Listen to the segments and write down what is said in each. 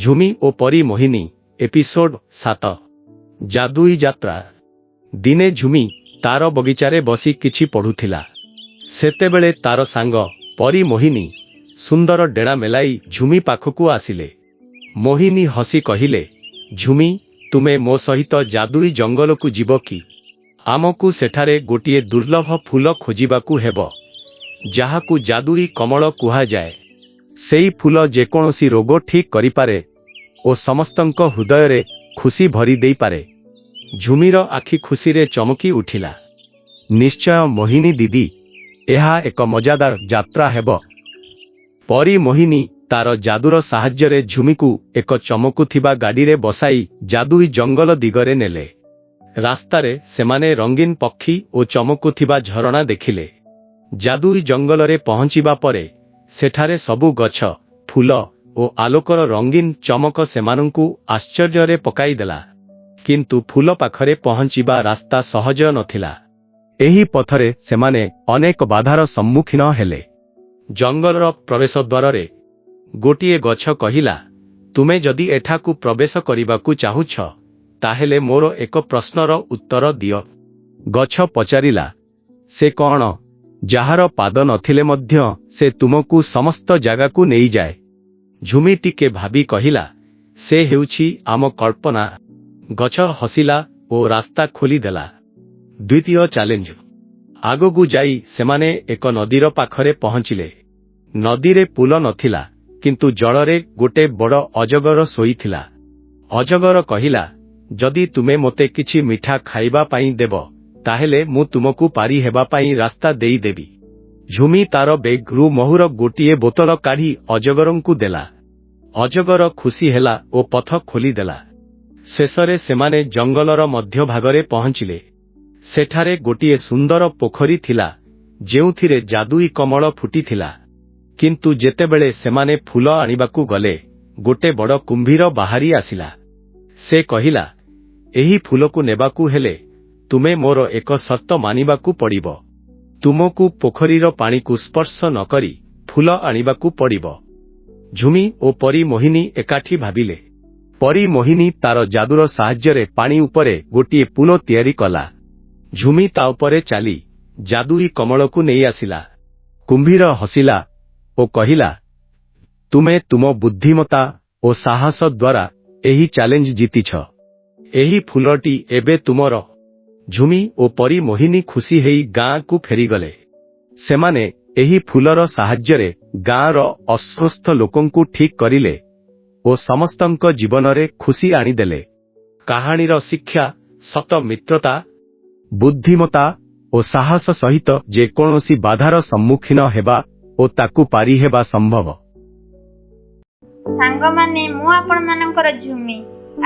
ଝୁମି ଓ ପରୀ Mohini episode 7 ଯାଦୁଇ ଯାତ୍ରା। ଦିନେ ଝୁମି ତାର ବଗିଚାରେ ବସି କିଛି ପଢୁଥିଲା। ସେତେବେଳେ ତାର ସାଙ୍ଗ ପରୀ ମୋହିନୀ ସୁନ୍ଦର ଡେଣା ମେଲାଇ ଝୁମି ପାଖକୁ ଆସିଲେ। ମୋହିନୀ ହସି କହିଲେ, ଝୁମି, ତୁମେ ମୋ ସହିତ ଯାଦୁଇ ଜଙ୍ଗଲକୁ ଯିବ କି? ଆମକୁ ସେଠାରେ ଗୋଟିଏ ଦୁର୍ଲଭ ଫୁଲ ଖୋଜିବାକୁ ହେବ, ଯାହାକୁ ଯାଦୁଇ କମଳ କୁହାଯାଏ। ସେହି ଫୁଲ ଯେକୌଣସି ରୋଗ ଠିକ୍ କରିପାରେ ଓ ସମସ୍ତଙ୍କ ହୃଦୟରେ ଖୁସି ଭରି ଦେଇପାରେ। ଝୁମିର ଆଖି ଖୁସିରେ ଚମକି ଉଠିଲା। ନିଶ୍ଚୟ ମୋହିନୀ ଦିଦି, ଏହା ଏକ ମଜାଦାର ଯାତ୍ରା ହେବ। ପରୀ ମୋହିନୀ ତାର ଯାଦୁର ସାହାଯ୍ୟରେ ଝୁମିକୁ ଏକ ଚମକୁଥିବା ଗାଡ଼ିରେ ବସାଇ ଯାଦୁଇ ଜଙ୍ଗଲ ଦିଗରେ ନେଲେ। ରାସ୍ତାରେ ସେମାନେ ରଙ୍ଗୀନ ପକ୍ଷୀ ଓ ଚମକୁଥିବା ଝରଣା ଦେଖିଲେ। ଯାଦୁଇ ଜଙ୍ଗଲରେ ପହଞ୍ଚିବା ପରେ ସେଠାରେ ସବୁ ଗଛ, ଫୁଲ ଓ ଆଲୋକର ରଙ୍ଗୀନ ଚମକ ସେମାନଙ୍କୁ ଆଶ୍ଚର୍ଯ୍ୟରେ ପକାଇଦେଲା। କିନ୍ତୁ ଫୁଲ ପାଖରେ ପହଞ୍ଚିବା ରାସ୍ତା ସହଜ ନଥିଲା। ଏହି ପଥରେ ସେମାନେ ଅନେକ ବାଧାର ସମ୍ମୁଖୀନ ହେଲେ। ଜଙ୍ଗଲର ପ୍ରବେଶ ଦ୍ୱାରରେ ଗୋଟିଏ ଗଛ କହିଲା, ତୁମେ ଯଦି ଏଠାକୁ ପ୍ରବେଶ କରିବାକୁ ଚାହୁଁଛ, ତାହେଲେ ମୋର ଏକ ପ୍ରଶ୍ନର ଉତ୍ତର ଦିଅ। ଗଛ ପଚାରିଲା, ସେ କ'ଣ, ଯାହାର ପାଦ ନଥିଲେ ମଧ୍ୟ ସେ ତୁମକୁ ସମସ୍ତ ଜାଗାକୁ ନେଇଯାଏ? ଝୁମି ଟିକେ ଭାବି କହିଲା, ସେ ହେଉଛି ଆମ କଳ୍ପନା। ଗଛ ହସିଲା ଓ ରାସ୍ତା ଖୋଲିଦେଲା। ଦ୍ୱିତୀୟ ଚ୍ୟାଲେଞ୍ଜ। ଆଗକୁ ଯାଇ ସେମାନେ ଏକ ନଦୀର ପାଖରେ ପହଞ୍ଚିଲେ। ନଦୀରେ ପୁଲ ନଥିଲା, କିନ୍ତୁ ଜଳରେ ଗୋଟେ ବଡ଼ ଅଜଗର ଶୋଇଥିଲା। ଅଜଗର କହିଲା, ଯଦି ତୁମେ ମୋତେ କିଛି ମିଠା ଖାଇବା ପାଇଁ ଦେବ, ତାହେଲେ ମୁଁ ତୁମକୁ ପାରି ହେବା ପାଇଁ ରାସ୍ତା ଦେଇଦେବି। ଝୁମି ତାର ବେଗ୍ରୁ ମହୁର ଗୋଟିଏ ବୋତଲ କାଢ଼ି ଅଜଗରଙ୍କୁ ଦେଲା। ଅଜଗର ଖୁସି ହେଲା ଓ ପଥ ଖୋଲିଦେଲା। ଶେଷରେ ସେମାନେ ଜଙ୍ଗଲର ମଧ୍ୟଭାଗରେ ପହଞ୍ଚିଲେ। ସେଠାରେ ଗୋଟିଏ ସୁନ୍ଦର ପୋଖରୀ ଥିଲା, ଯେଉଁଥିରେ ଯାଦୁଇ କମଳ ଫୁଟିଥିଲା। କିନ୍ତୁ ଯେତେବେଳେ ସେମାନେ ଫୁଲ ଆଣିବାକୁ ଗଲେ, ଗୋଟେ ବଡ଼ କୁମ୍ଭୀର ବାହାରି ଆସିଲା। ସେ କହିଲା, ଏହି ଫୁଲକୁ ନେବାକୁ ହେଲେ ତୁମେ ମୋର ଏକ ସର୍ତ୍ତ ମାନିବାକୁ ପଡ଼ିବ। ତୁମକୁ ପୋଖରୀର ପାଣିକୁ ସ୍ପର୍ଶ ନକରି ଫୁଲ ଆଣିବାକୁ ପଡ଼ିବ। ଝୁମି ଓ ପରୀ ମୋହିନୀ ଏକାଠି ଭାବିଲେ। ପରୀ ମୋହିନୀ ତାର ଯାଦୁର ସାହାଯ୍ୟରେ ପାଣି ଉପରେ ଗୋଟିଏ ପୁଲ ତିଆରି କଲା। ଝୁମି ତା ଉପରେ ଚାଲି ଯାଦୁଇ କମଳକୁ ନେଇ ଆସିଲା। କୁମ୍ଭୀର ହସିଲା ଓ କହିଲା, ତୁମେ ତୁମ ବୁଦ୍ଧିମତ୍ତା ଓ ସାହସ ଦ୍ୱାରା ଏହି ଚ୍ୟାଲେଞ୍ଜ ଜିତିଛ। ଏହି ଫୁଲଟି ଏବେ ତୁମର। ଝୁମି ଓ ପରୀ ମୋହିନୀ ଖୁସି ହେଇ ଗାଁକୁ ଫେରିଗଲେ। ସେମାନେ ଏହି ଫୁଲର ସାହାଯ୍ୟରେ ଗାଁର ଅସ୍ୱସ୍ଥ ଲୋକଙ୍କୁ ଠିକ୍ କରିଲେ ଓ ସମସ୍ତଙ୍କ ଜୀବନରେ ଖୁସି ଆଣିଦେଲେ। କାହାଣୀର ଶିକ୍ଷା, ସତ ମିତ୍ରତା, ବୁଦ୍ଧିମତ୍ତା ଓ ସାହସ ସହିତ ଯେକୌଣସି ବାଧାର ସମ୍ମୁଖୀନ ହେବା ଓ ତାକୁ ପାରି ହେବା ସମ୍ଭବ। ସାଙ୍ଗମାନେ, ମୁଁ ଆପଣମାନଙ୍କର ଝୁମି।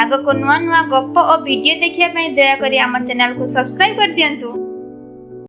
ଆଗକୁ ନୂଆ ନୂଆ ଗପ ଓ ଭିଡ଼ିଓ ଦେଖିବା ପାଇଁ ଦୟାକରି ଆମ ଚ୍ୟାନେଲକୁ ସବସ୍କ୍ରାଇବ୍ କରିଦିଅନ୍ତୁ।